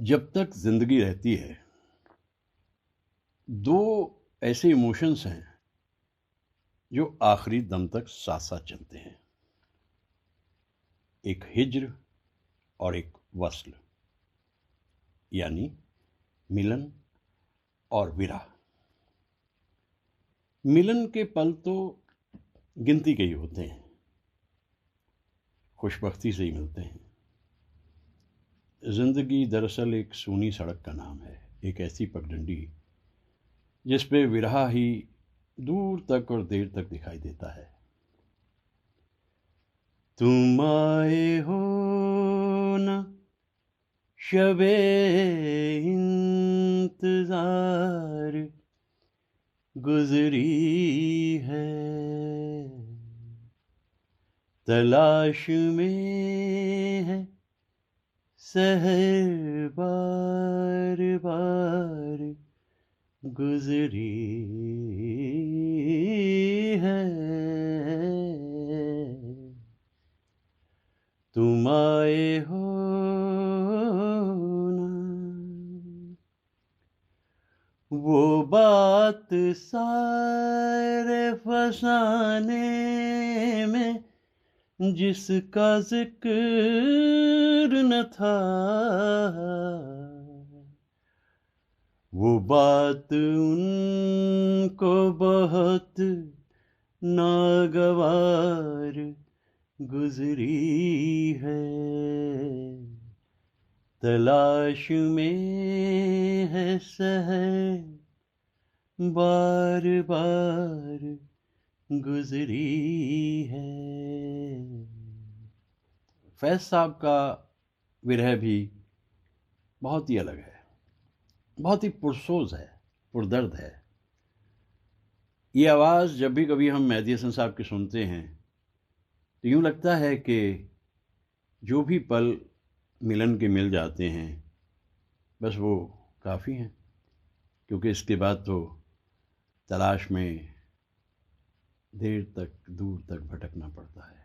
जब तक जिंदगी रहती है, दो ऐसे इमोशंस हैं जो आखिरी दम तक साथ साथ चलते हैं। एक हिज्र और एक वस्ल, यानी मिलन और विरह। मिलन के पल तो गिनती के ही होते हैं, खुशबख्ती से ही मिलते हैं। जिंदगी दरअसल एक सूनी सड़क का नाम है, एक ऐसी पगडंडी जिस पे विरह ही दूर तक और देर तक दिखाई देता है। तुम आए हो ना, शबे इंतजार गुजरी है, तलाश में है सहर बार बार गुजरी है। तुम आए हो ना, वो बात सारे फसाने में जिसका जिक्र न था, वो बात उनको बहुत नागवार गुजरी है, तलाश में है सहर बार बार गुजरी है। फैज साहब का विरह भी बहुत ही अलग है, बहुत ही पुरसोज है, पुरदर्द है। ये आवाज़ जब भी कभी हम मेहदी हसन साहब की सुनते हैं तो यूँ लगता है कि जो भी पल मिलन के मिल जाते हैं बस वो काफ़ी हैं, क्योंकि इसके बाद तो तलाश में देर तक दूर तक भटकना पड़ता है।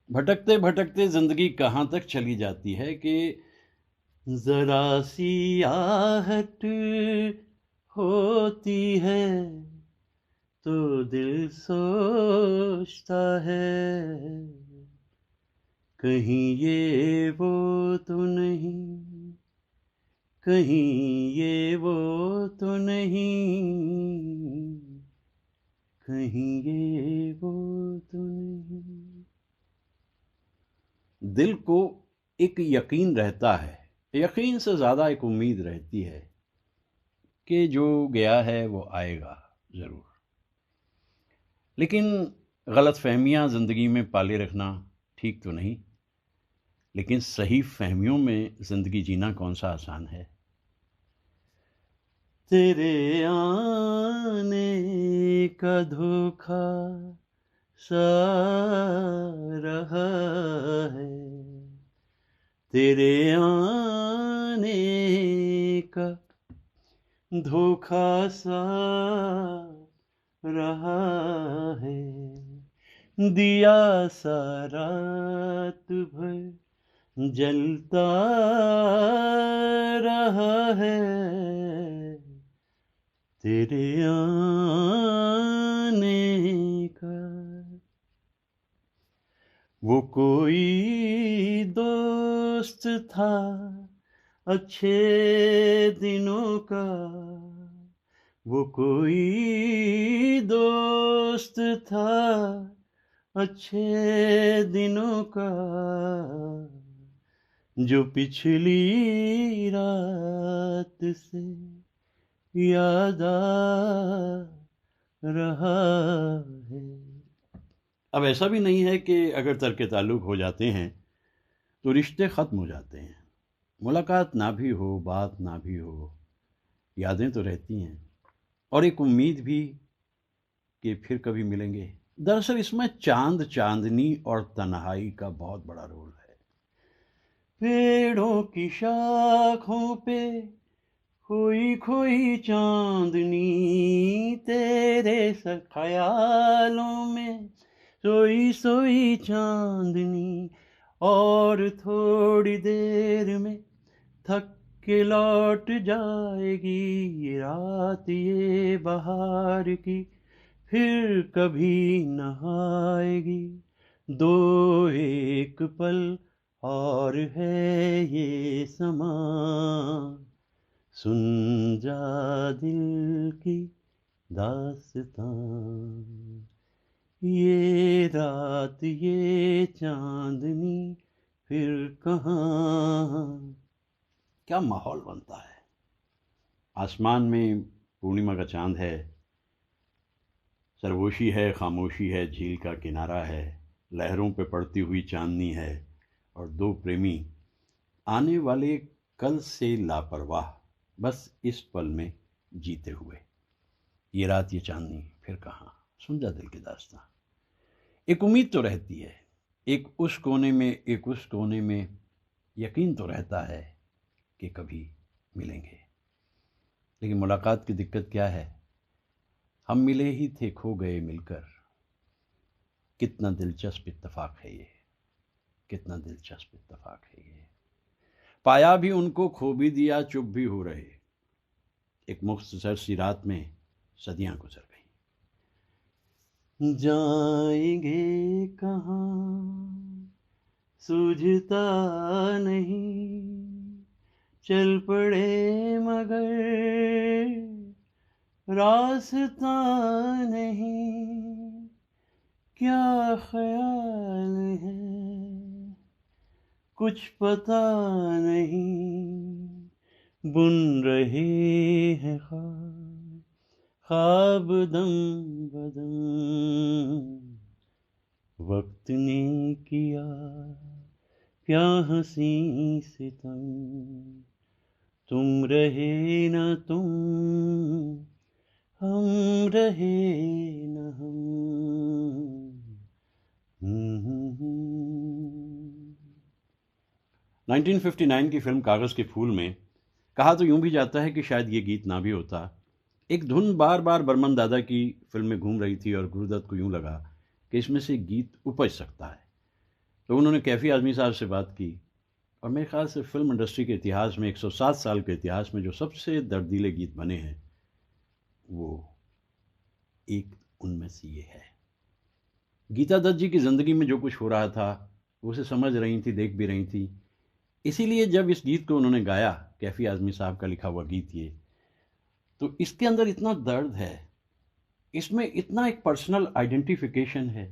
भटकते भटकते ज़िंदगी कहाँ तक चली जाती है कि ज़रा सी आहट होती है तो दिल सोचता है, कहीं ये वो तो नहीं, कहीं ये वो तो नहीं, कहीं ये वो तो नहीं। दिल को एक यकीन रहता है, यकीन से ज़्यादा एक उम्मीद रहती है कि जो गया है वो आएगा ज़रूर। लेकिन गलतफहमियां ज़िंदगी में पाले रखना ठीक तो नहीं, लेकिन सही फहमियों में ज़िंदगी जीना कौन सा आसान है। तेरे आने का धोखा सा रहा है, तेरे आने का धोखा सा रहा है, दिया सा रात भर जलता रहा है, तेरे आने का। वो कोई दोस्त था अच्छे दिनों का, वो कोई दोस्त था अच्छे दिनों का, जो पिछली रात से याद आ रहा है। अब ऐसा भी नहीं है कि अगर तर्क ताल्लुक हो जाते हैं तो रिश्ते ख़त्म हो जाते हैं। मुलाकात ना भी हो, बात ना भी हो, यादें तो रहती हैं और एक उम्मीद भी कि फिर कभी मिलेंगे। दरअसल इसमें चांद, चांदनी और तन्हाई का बहुत बड़ा रोल है। पेड़ों की शाखों पे खोई खोई चांदनी, तेरे ख्यालों में सोई सोई चांदनी, और थोड़ी देर में थक के लौट जाएगी ये रात ये बहार की, फिर कभी न आएगी। दो एक पल और है ये समा, सुन जा दिल की दास्तां, ये रात ये चांदनी फिर कहाँ। क्या माहौल बनता है। आसमान में पूर्णिमा का चांद है, सरगोशी है, खामोशी है, झील का किनारा है, लहरों पे पड़ती हुई चांदनी है, और दो प्रेमी आने वाले कल से लापरवाह, बस इस पल में जीते हुए। ये रात ये चांदनी फिर कहाँ, सुन जा दिल की दास्तां। एक उम्मीद तो रहती है, एक उस कोने में, एक उस कोने में यकीन तो रहता है कि कभी मिलेंगे। लेकिन मुलाकात की दिक्कत क्या है, हम मिले ही थे खो गए मिलकर। कितना दिलचस्प इत्तेफाक है ये, कितना दिलचस्प इत्तेफाक है ये। पाया भी उनको, खो भी दिया, चुप भी हो रहे। एक मुख्तसर सी रात में सदियां गुजर गई। जाएंगे कहाँ सूझता नहीं, चल पड़े मगर रास्ता नहीं। क्या ख्याल है कुछ पता नहीं, बुन रहे हैं ख्वाब दम बदम। वक्त ने किया क्या हंसी सितम, तुम रहे न तुम, हम रहे न हम। 1959 की फिल्म कागज के फूल में कहा तो यूं भी जाता है कि शायद ये गीत ना भी होता। एक धुन बार बार बर्मन दादा की फिल्म में घूम रही थी और गुरुदत्त को यूं लगा कि इसमें से गीत उपज सकता है। तो उन्होंने कैफी आज़मी साहब से बात की, और मेरे ख्याल से फिल्म इंडस्ट्री के इतिहास में, 107 साल के इतिहास में जो सबसे दर्दीले गीत बने हैं, वो एक उनमें से ये है। गीता दत्त जी की ज़िंदगी में जो कुछ हो रहा था वो उसे समझ रही थी, देख भी रही थी। इसीलिए जब इस गीत को उन्होंने गाया, कैफी आज़मी साहब का लिखा हुआ गीत ये, तो इसके अंदर इतना दर्द है, इसमें इतना एक पर्सनल आइडेंटिफिकेशन है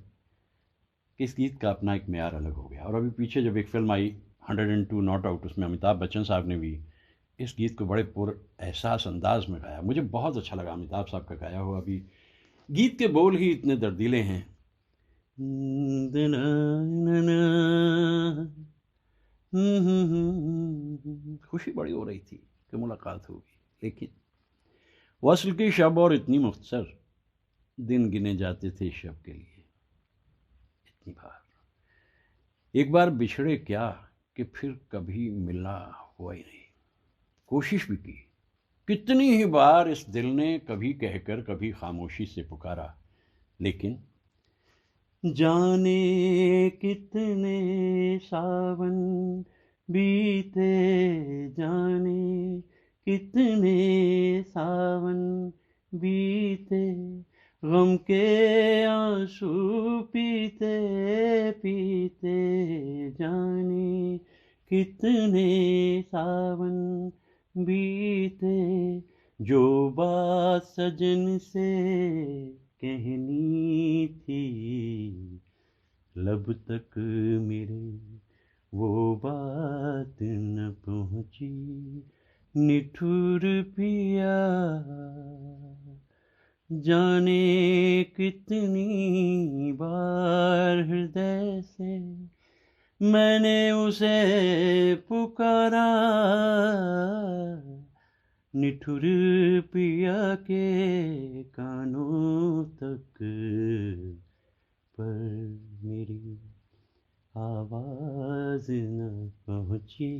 कि इस गीत का अपना एक मेयार अलग हो गया। और अभी पीछे जब एक फिल्म आई 102 नॉट आउट, उसमें अमिताभ बच्चन साहब ने भी इस गीत को बड़े पुर एहसास अंदाज में गाया। मुझे बहुत अच्छा लगा अमिताभ साहब का गाया हुआ भी। गीत के बोल ही इतने दर्दीले हैं। खुशी बड़ी हो रही थी कि मुलाकात होगी, लेकिन वस्ल की शब और इतनी मुख्तसर, दिन गिने जाते थे शब के लिए इतनी बार। एक बार बिछड़े क्या कि फिर कभी मिलना हुआ ही नहीं। कोशिश भी की कितनी ही बार इस दिल ने, कभी कहकर कभी खामोशी से पुकारा, लेकिन जाने कितने सावन बीते, जाने कितने सावन बीते, गम के आंसू पीते पीते, जाने कितने सावन बीते। जो बात सजन से कहनी थी लब तक मेरे, वो बात न पहुंची, निठुर पिया। जाने कितनी बार हृदय से मैंने उसे पुकारा, निठुर पिया के कानों तक पर मेरी आवाज न पहुंची।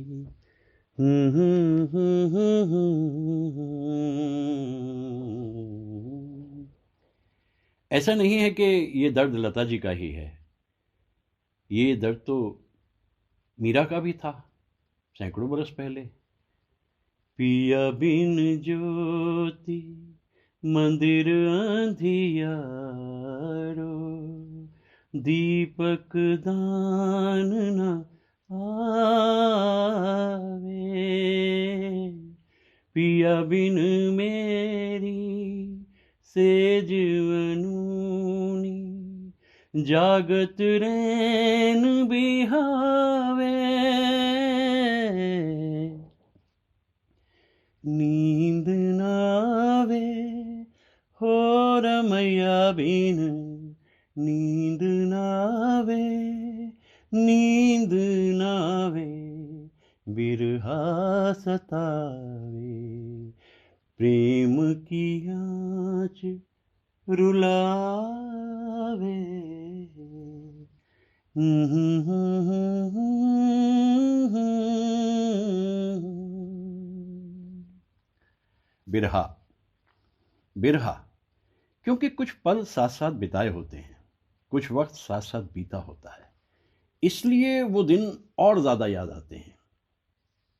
ऐसा नहीं है कि ये दर्द लता जी का ही है, ये दर्द तो मीरा का भी था सैकड़ों बरस पहले। पिया बिन ज्योति मंदिर अंधियारो, दीपक दान न आवे। पिया बिन मेरी सेज अनूनी, जागत रैन बिहावे। नींद नावे हो रमैया बिन, नींद नावे, नींद नावे, बिरहा सतावे। प्रेम की आँच रुलावे। बिरहा, बिरहा, क्योंकि कुछ पल साथ साथ बिताए होते हैं, कुछ वक्त साथ साथ बीता होता है, इसलिए वो दिन और ज़्यादा याद आते हैं।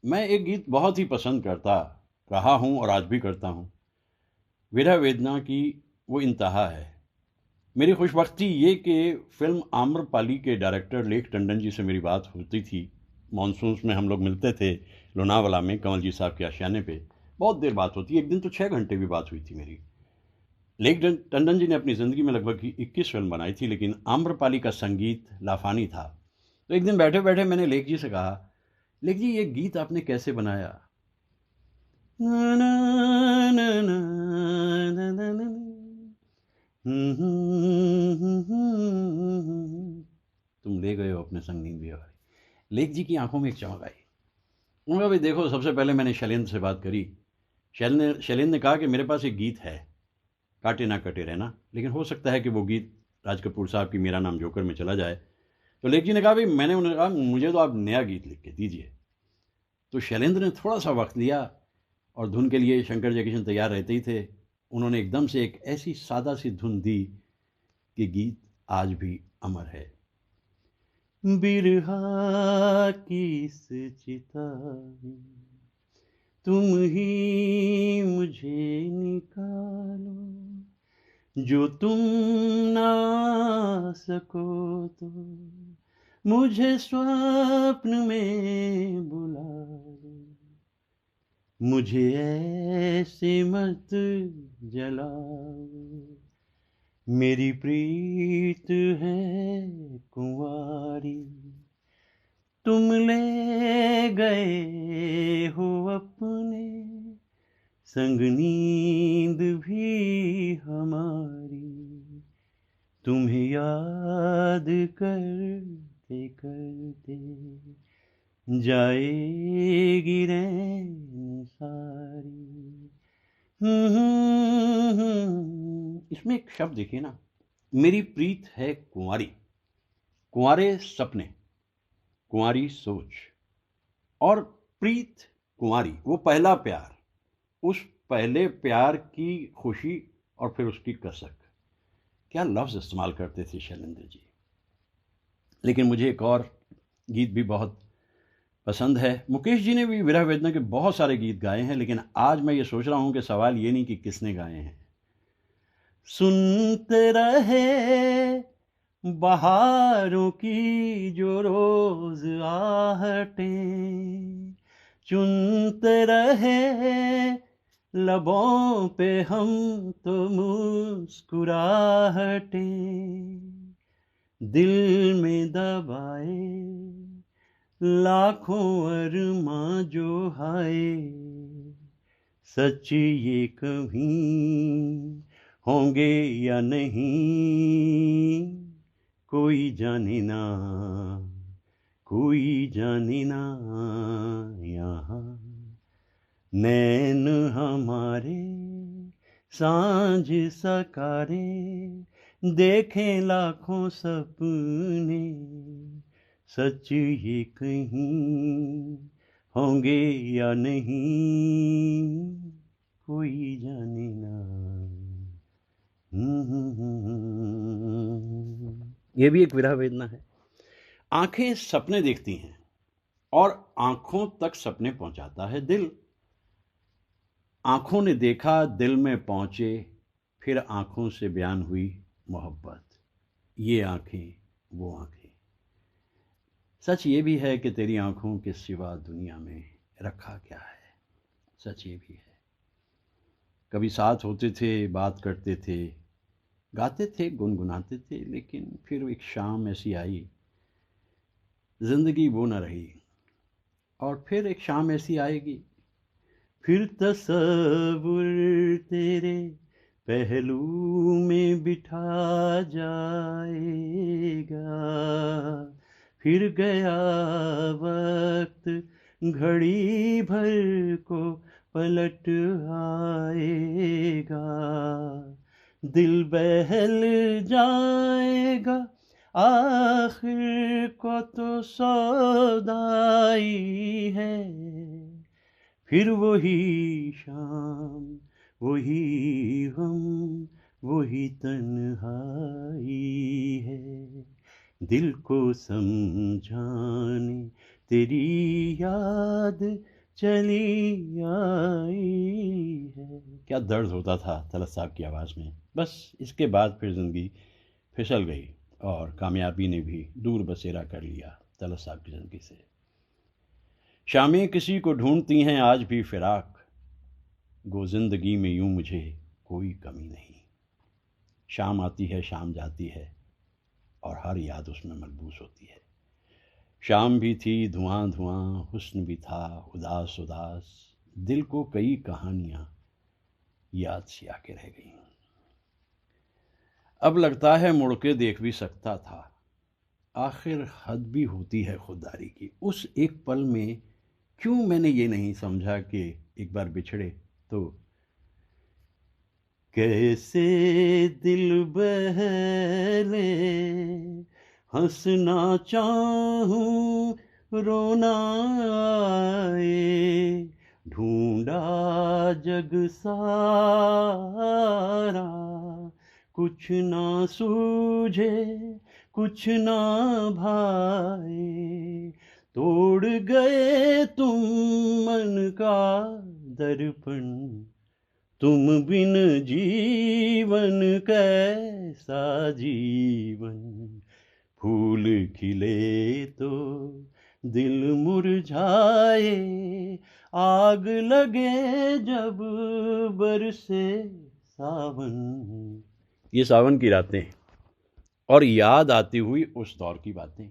मैं एक गीत बहुत ही पसंद रहा हूँ और आज भी करता हूँ। विरह वेदना की वो इंतहा है। मेरी खुशबख्ती ये कि फिल्म आम्रपाली के डायरेक्टर लेख टंडन जी से मेरी बात होती थी। मानसून में हम लोग मिलते थे लोनावाला में, कंवल जी साहब के आशियाने पे। बहुत देर बात होती, एक दिन तो 6 घंटे भी बात हुई थी मेरी। लेख टंडन जी ने अपनी ज़िंदगी में लगभग 21 फिल्म बनाई थी, लेकिन आम्रपाली का संगीत लाफानी था। तो एक दिन बैठे बैठे मैंने लेख जी से कहा, लेख जी ये गीत आपने कैसे बनाया? ना ना ना ना ना ना ना, तुम ले गए हो अपने संग नींद भी हमारी। लेख जी की आंखों में एक चमक आई। उन्होंने भाई देखो, सबसे पहले मैंने शैलेंद्र से बात करी। शैलेंद्र ने कहा कि मेरे पास एक गीत है, काटे ना कटे रहना, लेकिन हो सकता है कि वो गीत राज कपूर साहब की मेरा नाम जोकर में चला जाए। तो लेख जी ने कहा भाई, मैंने उन्हें कहा मुझे तो आप नया गीत लिख के दीजिए। तो शैलेंद्र ने थोड़ा सा वक्त लिया और धुन के लिए शंकर जयकिशन तैयार रहते ही थे। उन्होंने एकदम से एक ऐसी सादा सी धुन दी कि गीत आज भी अमर है। बिरहा की इस चिता में तुम ही मुझे निकालो, जो तुम ना सको तो मुझे स्वप्न में बुला लो। मुझे ऐसे मत जलाओ, मेरी प्रीत है कुंवारी, तुम ले गए हो अपने संग नींद भी हमारी। तुम्हें याद करते करते जाएगी रैन सारी। इसमें एक शब्द देखिए ना, मेरी प्रीत है कुंवारी, कुंवारे सपने, कुंवारी सोच, और प्रीत कुंवारी, वो पहला प्यार, उस पहले प्यार की खुशी और फिर उसकी कसक। क्या लफ्ज़ इस्तेमाल करते थे शैलेंद्र जी। लेकिन मुझे एक और गीत भी बहुत पसंद है। मुकेश जी ने भी विरह वेदना के बहुत सारे गीत गाए हैं, लेकिन आज मैं ये सोच रहा हूँ कि सवाल ये नहीं कि किसने गाए हैं। सुनते रहे बहारों की जो रोज आहटें, चुनते रहे लबों पे हम तो मुस्कुराहटें, दिल में दबाए लाखों अरमां जो हाय, सच ये कभी होंगे या नहीं कोई जाने ना, कोई जाने ना। यहाँ नैन हमारे सांझ सकारे, देखें लाखों सपने, सच ये कहीं होंगे या नहीं कोई जाने ना। ये भी एक विरह वेदना है। आंखें सपने देखती हैं और आंखों तक सपने पहुंचाता है दिल। आँखों ने देखा दिल में पहुँचे, फिर आँखों से बयान हुई मोहब्बत। ये आँखें वो आँखें। सच ये भी है कि तेरी आँखों के सिवा दुनिया में रखा क्या है। सच ये भी है, कभी साथ होते थे, बात करते थे, गाते थे, गुनगुनाते थे, लेकिन फिर एक शाम ऐसी आई, जिंदगी वो न रही। और फिर एक शाम ऐसी आएगी, फिर तसव्वुर तेरे पहलू में बिठा जाएगा, फिर गया वक्त घड़ी भर को पलट आएगा, दिल बहल जाएगा, आखिर को तो सौदाई है, फिर वही शाम, वही गम, वही तन्हाई है, दिल को समझाने तेरी याद चली आई है। क्या दर्द होता था तलत साहब की आवाज़ में। बस इसके बाद फिर ज़िंदगी फिसल गई और कामयाबी ने भी दूर बसेरा कर लिया तलत साहब की ज़िंदगी से। शामें किसी को ढूंढती हैं आज भी फिराक, गो जिंदगी में यूं मुझे कोई कमी नहीं। शाम आती है, शाम जाती है, और हर याद उसमें मलबूस होती है। शाम भी थी धुआं धुआं, हुस्न भी था उदास उदास, दिल को कई कहानियां याद सी आके रह गई। अब लगता है मुड़ के देख भी सकता था, आखिर हद भी होती है खुददारी की। उस एक पल में क्यों मैंने ये नहीं समझा कि एक बार बिछड़े तो कैसे दिल बहले, हंसना चाहूं रोना आए, ढूंढा जग सारा, कुछ ना सूझे कुछ ना भाए, तोड़ गए तुम मन का दर्पण, तुम बिन जीवन कैसा जीवन, फूल खिले तो दिल मुरझाए, आग लगे जब बरसे सावन। ये सावन की रातें और याद आती हुई उस दौर की बातें।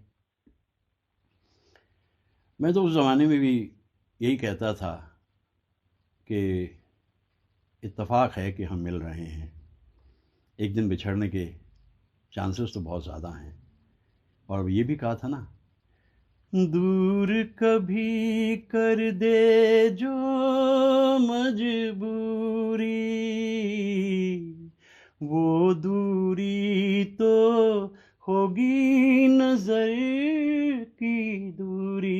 मैं तो उस ज़माने में भी यही कहता था कि इत्तेफाक है कि हम मिल रहे हैं, एक दिन बिछड़ने के चांसेस तो बहुत ज़्यादा हैं। और ये भी कहा था ना, दूर कभी कर दे जो मजबूरी, वो दूरी तो होगी नजर की दूरी,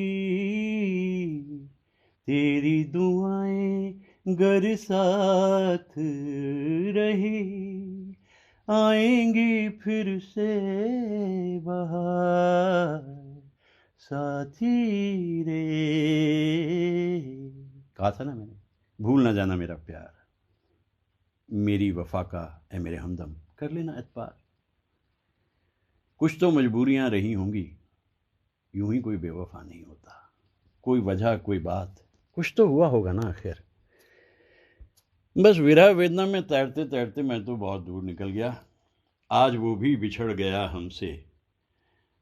तेरी दुआएं गर साथ रही, आएंगी फिर से बहार साथी रे। कहा था ना मैंने, भूल ना जाना मेरा प्यार, मेरी वफा का ए मेरे हमदम कर लेना एतबार। कुछ तो मजबूरियां रही होंगी, यूं ही कोई बेवफा नहीं होता, कोई वजह कोई बात, कुछ तो हुआ होगा ना आखिर। बस विरह वेदना में तैरते तैरते मैं तो बहुत दूर निकल गया, आज वो भी बिछड़ गया हमसे,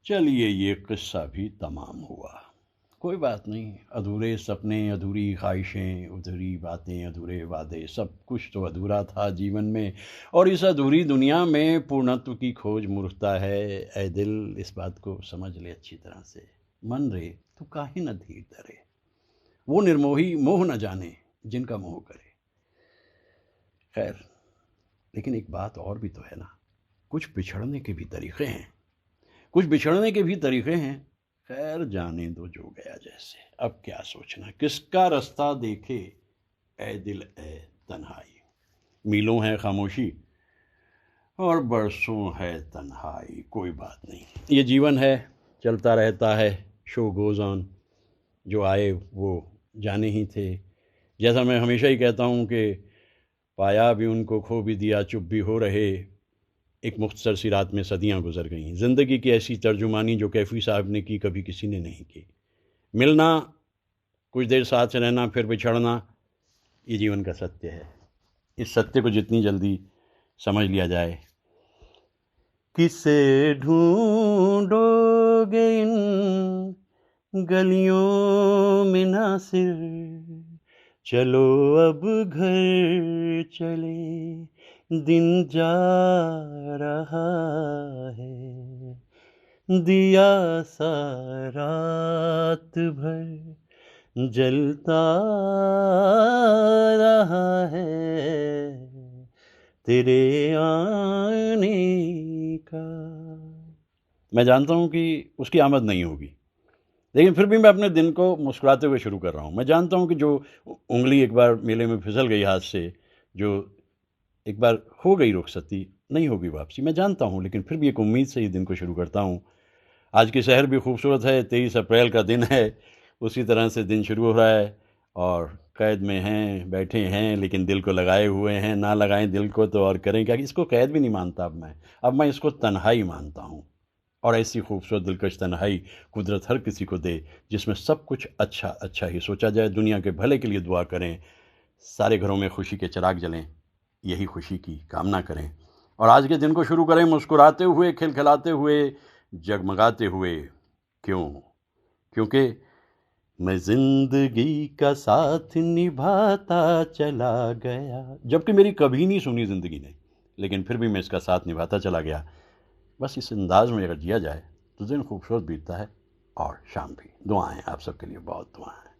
चलिए ये किस्सा भी तमाम हुआ। कोई बात नहीं, अधूरे सपने, अधूरी ख्वाहिशें, अधूरी बातें, अधूरे वादे, सब कुछ तो अधूरा था जीवन में। और इस अधूरी दुनिया में पूर्णत्व की खोज मूर्खता है। ऐ दिल, इस बात को समझ ले अच्छी तरह से, मन रे तू काहे न धीर धरे, वो निर्मोही मोह न जाने जिनका मोह करे। खैर, लेकिन एक बात और भी तो है ना, कुछ बिछड़ने के भी तरीक़े हैं, कुछ बिछड़ने के भी तरीक़े हैं। खैर जाने दो जो गया जैसे, अब क्या सोचना, किसका रास्ता देखे ऐ दिल ऐ तन्हाई, मीलों है खामोशी और बरसों है तन्हाई। कोई बात नहीं, ये जीवन है, चलता रहता है, शो गोज़ ऑन। जो आए वो जाने ही थे, जैसा मैं हमेशा ही कहता हूँ कि पाया भी उनको, खो भी दिया, चुप भी हो रहे, एक मुख्तसर सी रात में सदियाँ गुजर गईं। ज़िंदगी की ऐसी तर्जुमानी जो कैफ़ी साहब ने की, कभी किसी ने नहीं की। मिलना, कुछ देर साथ रहना, फिर बिछड़ना, ये जीवन का सत्य है। इस सत्य को जितनी जल्दी समझ लिया जाए। किसे ढूंढोगे इन गलियों में नासिर, चलो अब घर चले, दिन जा रहा है, दिया सा रात भर जलता रहा है तेरे आने का। मैं जानता हूँ कि उसकी आमद नहीं होगी, लेकिन फिर भी मैं अपने दिन को मुस्कुराते हुए शुरू कर रहा हूँ। मैं जानता हूँ कि जो उंगली एक बार मेले में फिसल गई हाथ से, जो एक बार हो गई रुखसती, नहीं होगी वापसी, मैं जानता हूँ, लेकिन फिर भी एक उम्मीद से ही दिन को शुरू करता हूँ। आज की शहर भी खूबसूरत है, 23 अप्रैल का दिन है, उसी तरह से दिन शुरू हो रहा है और कैद में हैं, बैठे हैं, लेकिन दिल को लगाए हुए हैं। ना लगाएं दिल को तो और करें क्या। इसको कैद भी नहीं मानता अब मैं इसको तन्हाई मानता हूँ। और ऐसी खूबसूरत दिलकश तन्हाई कुदरत हर किसी को दे, जिसमें सब कुछ अच्छा अच्छा ही सोचा जाए। दुनिया के भले के लिए दुआ करें, सारे घरों में खुशी के चिराग जलें, यही खुशी की कामना करें। और आज के दिन को शुरू करें मुस्कुराते हुए, खिलखिलाते हुए, जगमगाते हुए। क्यों? क्योंकि मैं जिंदगी का साथ निभाता चला गया, जबकि मेरी कभी नहीं सुनी ज़िंदगी ने, लेकिन फिर भी मैं इसका साथ निभाता चला गया। बस इस अंदाज में अगर जिया जाए तो दिन खूबसूरत बीतता है और शाम भी। दुआएं आप सबके लिए, बहुत दुआएं।